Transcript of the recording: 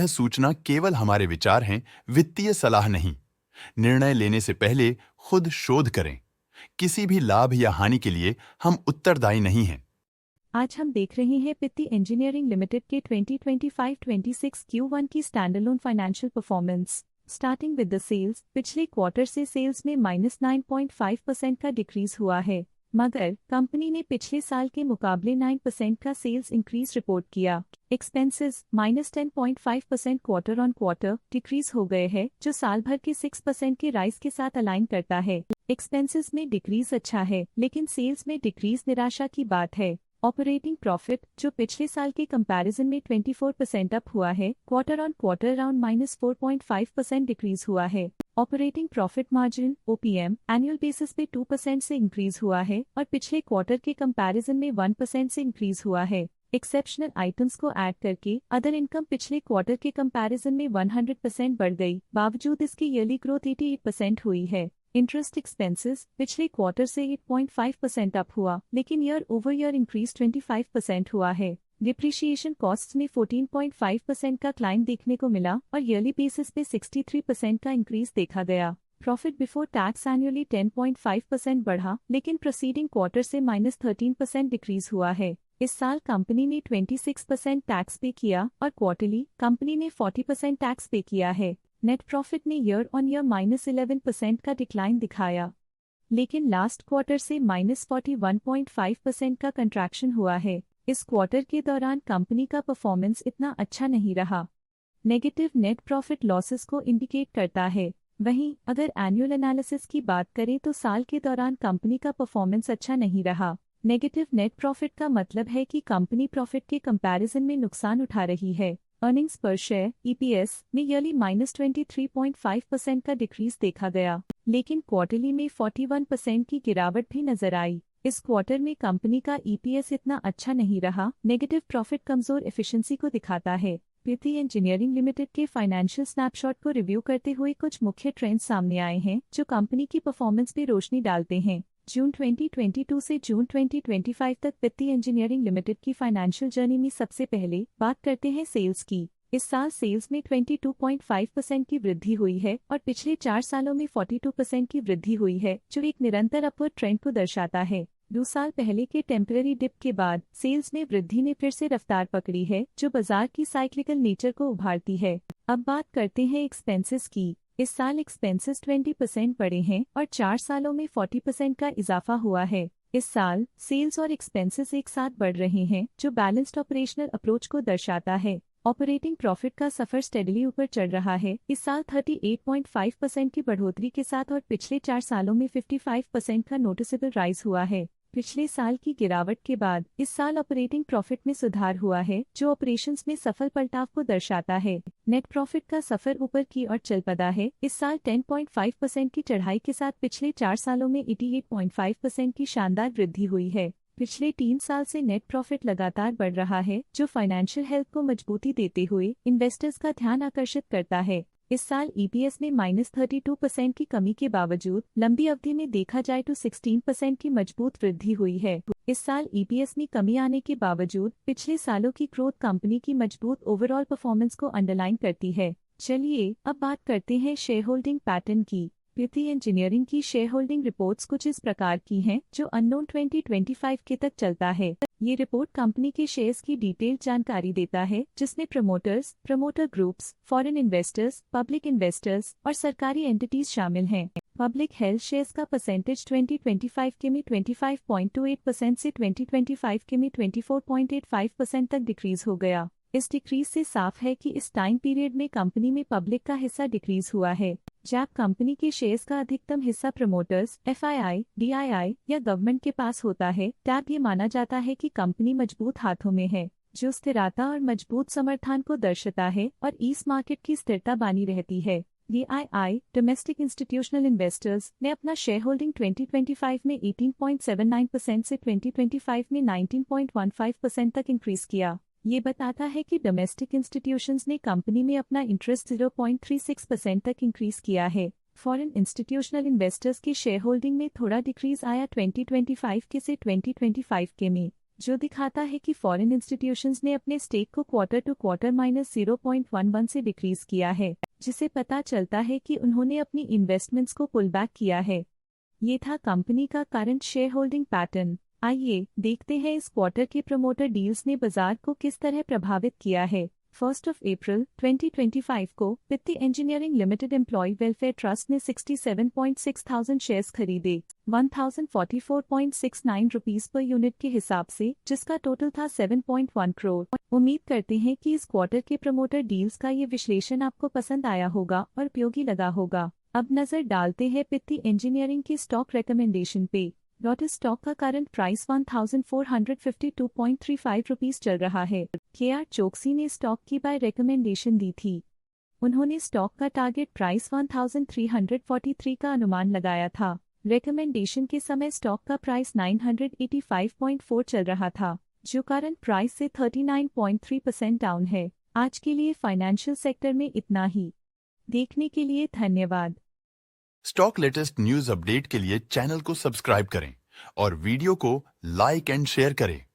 सूचना केवल हमारे विचार हैं, वित्तीय सलाह नहीं। निर्णय लेने से पहले खुद शोध करें। किसी भी लाभ या हानि के लिए हम उत्तरदायी नहीं हैं। आज हम देख रहे हैं पित्ती इंजीनियरिंग लिमिटेड के 2025-26 Q1 की standalone financial performance. Starting with the sales, पिछले क्वार्टर से सेल्स में -9.5% का डिक्रीज हुआ है, मगर कंपनी ने पिछले साल के मुकाबले 9% का सेल्स इंक्रीज रिपोर्ट किया। Expenses -10.5% quarter on quarter decrease हो गए हैं, जो साल भर के 6% के राइज के साथ अलाइन करता है। एक्सपेंसेस में डिक्रीज अच्छा है, लेकिन सेल्स में डिक्रीज निराशा की बात है। ऑपरेटिंग प्रॉफिट, जो पिछले साल के कंपैरिजन में 24% अप हुआ है, quarter on quarter around -4.5% decrease हुआ है। Operating profit margin OPM annual basis पे 2% से इंक्रीज हुआ है और पिछले क्वार्टर के कंपैरिजन में 1% से इंक्रीज हुआ है। एक्सेप्शनल आइटम्स को ऐड करके अदर इनकम पिछले क्वार्टर के कंपैरिजन में 100% बढ़ गई, बावजूद इसकी ईयरली ग्रोथ 88% हुई है। इंटरेस्ट एक्सपेंसेस पिछले क्वार्टर से 8.5% अप हुआ, लेकिन ईयर ओवर ईयर इंक्रीज 25% हुआ है। डिप्रिशिएशन कॉस्ट्स में 14.5% का क्लाइम देखने को मिला और ईयरली बेसिस पे 63% का इंक्रीज देखा गया। प्रॉफिट बिफोर टैक्स एनुअली 10.5% बढ़ा, लेकिन प्रोसीडिंग क्वार्टर से -13% डिक्रीज हुआ है। इस साल कंपनी ने 26% टैक्स पे किया और क्वार्टरली कंपनी ने 40% टैक्स पे किया है। नेट प्रॉफिट ने ईयर ऑन ईयर -11% का डिक्लाइन दिखाया, लेकिन लास्ट क्वार्टर से -41.5% का कंट्रैक्शन हुआ है। इस क्वार्टर के दौरान कंपनी का परफॉर्मेंस इतना अच्छा नहीं रहा। नेगेटिव नेट प्रॉफिट लॉसेस को इंडिकेट करता है। वहीं अगर एनुअल एनालिसिस की बात करें तो साल के दौरान कंपनी का परफॉर्मेंस अच्छा नहीं रहा। नेगेटिव नेट प्रॉफिट का मतलब है कि कंपनी प्रॉफिट के कंपैरिजन में नुकसान उठा रही है। अर्निंग्स पर शेयर EPS में ईयरली -23.5% का डिक्रीज देखा गया, लेकिन क्वार्टरली में 41% की गिरावट भी नजर आई। इस क्वार्टर में कंपनी का EPS इतना अच्छा नहीं रहा। नेगेटिव प्रॉफिट कमजोर एफिशिएंसी को दिखाता है। पित्ती इंजीनियरिंग लिमिटेड के फाइनेंशियल स्नैपशॉट को रिव्यू करते हुए कुछ मुख्य ट्रेंड्स सामने आए हैं, जो कंपनी की परफॉर्मेंस पे रोशनी डालते हैं। जून 2022 से जून 2025 तक पित्ती इंजीनियरिंग लिमिटेड की फाइनेंशियल जर्नी में सबसे पहले बात करते हैं सेल्स की। इस साल सेल्स में 22.5% की वृद्धि हुई है और पिछले 4 सालों में 42% की वृद्धि हुई है, जो एक निरंतर अपवर्ड ट्रेंड को दर्शाता है। 2 साल पहले के टेम्पररी डिप के बाद सेल्स में वृद्धि ने फिर से रफ्तार पकड़ी है, जो बाजार की साइक्लिकल नेचर को उभारती है। अब बात करते हैं एक्सपेंसेस की। इस साल एक्सपेंसेस 20% बढ़े हैं और 4 सालों में 40% का इजाफा हुआ है। इस साल सेल्स और एक्सपेंसेस एक साथ बढ़ रहे हैं, जो बैलेंस्ड ऑपरेशनल अप्रोच को दर्शाता है। ऑपरेटिंग प्रॉफिट का सफर स्टेडली ऊपर चढ़ रहा है, इस साल 38.5% की बढ़ोतरी के साथ और पिछले 4 सालों में 55% का नोटिसेबल राइज हुआ है। पिछले साल की गिरावट के बाद इस साल ऑपरेटिंग प्रॉफिट में सुधार हुआ है, जो ऑपरेशंस में सफल पलटाव को दर्शाता है। नेट प्रॉफिट का सफर ऊपर की ओर चल पड़ा है, इस साल 10.5% की चढ़ाई के साथ पिछले 4 सालों में 88.5% की शानदार वृद्धि हुई है। पिछले 3 साल से नेट प्रॉफिट लगातार बढ़ रहा है, जो फाइनेंशियल हेल्थ को मजबूती देते हुए इन्वेस्टर्स का ध्यान आकर्षित करता है। इस साल EPS में -32% की कमी के बावजूद लंबी अवधि में देखा जाए तो 16% की मजबूत वृद्धि हुई है। इस साल EPS में कमी आने के बावजूद पिछले सालों की ग्रोथ कंपनी की मजबूत ओवरऑल परफॉर्मेंस को अंडरलाइन करती है। चलिए अब बात करते हैं शेयर होल्डिंग पैटर्न की। पित्ती इंजीनियरिंग की शेयर होल्डिंग रिपोर्ट्स कुछ इस प्रकार की हैं, जो अननोन 2025 के तक चलता है। ये रिपोर्ट कंपनी के शेयर्स की डिटेल्ड जानकारी देता है, जिसमें promoters, promoter groups, foreign investors, public investors और सरकारी एंटिटीज शामिल हैं। पब्लिक हेल्थ शेयर्स का परसेंटेज 2025 के में 25.28% से 2025 के में 24.85% तक डिक्रीज हो गया। इस डिक्रीज से साफ है कि इस टाइम पीरियड में कंपनी में पब्लिक का हिस्सा डिक्रीज हुआ है। जब कंपनी के शेयर्स का अधिकतम हिस्सा प्रमोटर्स, FII, DII या गवर्नमेंट के पास होता है, तब ये माना जाता है कि कंपनी मजबूत हाथों में है, जो स्थिरता और मजबूत समर्थन को दर्शाता है और इस मार्केट की स्थिरता बनी रहती है। DII, डोमेस्टिक इंस्टीट्यूशनल इन्वेस्टर्स, ने अपना शेयर होल्डिंग 2025 में 18.79% से 2025 में 19.15% तक इंक्रीज किया। ये बताता है कि डोमेस्टिक इंस्टीट्यूशंस ने कंपनी में अपना इंटरेस्ट 0.36% तक इंक्रीज किया है। फॉरेन इंस्टीट्यूशनल इन्वेस्टर्स की शेयर होल्डिंग में थोड़ा डिक्रीज आया 2025 के से 2025 के में। जो दिखाता है कि फॉरेन इंस्टीट्यूशंस ने अपने स्टेक को क्वार्टर टू क्वार्टर -0.11 से डिक्रीज किया है, जिसे पता चलता है कि उन्होंने अपनी इन्वेस्टमेंट्स को पुल बैक किया है। ये था कंपनी का करंट शेयर होल्डिंग पैटर्न। आइए देखते हैं इस क्वार्टर के प्रमोटर डील्स ने बाजार को किस तरह प्रभावित किया है। 1 अप्रैल 2025 को Pitti engineering limited employ welfare trust ने 67,600 शेयर्स खरीदे 1044.69 रुपीस पर यूनिट के हिसाब से, जिसका टोटल था 7.1 करोड़। उम्मीद करते हैं कि इस क्वार्टर के प्रमोटर डील्स का ये विश्लेषण आपको पसंद आया होगा और उपयोगी लगा होगा। अब नजर डालते हैं पित्ती इंजीनियरिंग की स्टॉक रिकमेंडेशन पे। लोटस स्टॉक का करंट प्राइस 1452.35 रुपीस चल रहा है। KR चोकसी ने स्टॉक की बाय रिकमेंडेशन दी थी। उन्होंने स्टॉक का टारगेट प्राइस 1343 का अनुमान लगाया था। रिकमेंडेशन के समय स्टॉक का प्राइस 985.4 चल रहा था, जो करंट प्राइस से 39.3% डाउन है। आज के लिए फाइनेंशियल सेक्टर में इतना ही। देखने के लिए धन्यवाद। स्टॉक लेटेस्ट न्यूज अपडेट के लिए चैनल को सब्सक्राइब करें और वीडियो को लाइक एंड शेयर करें।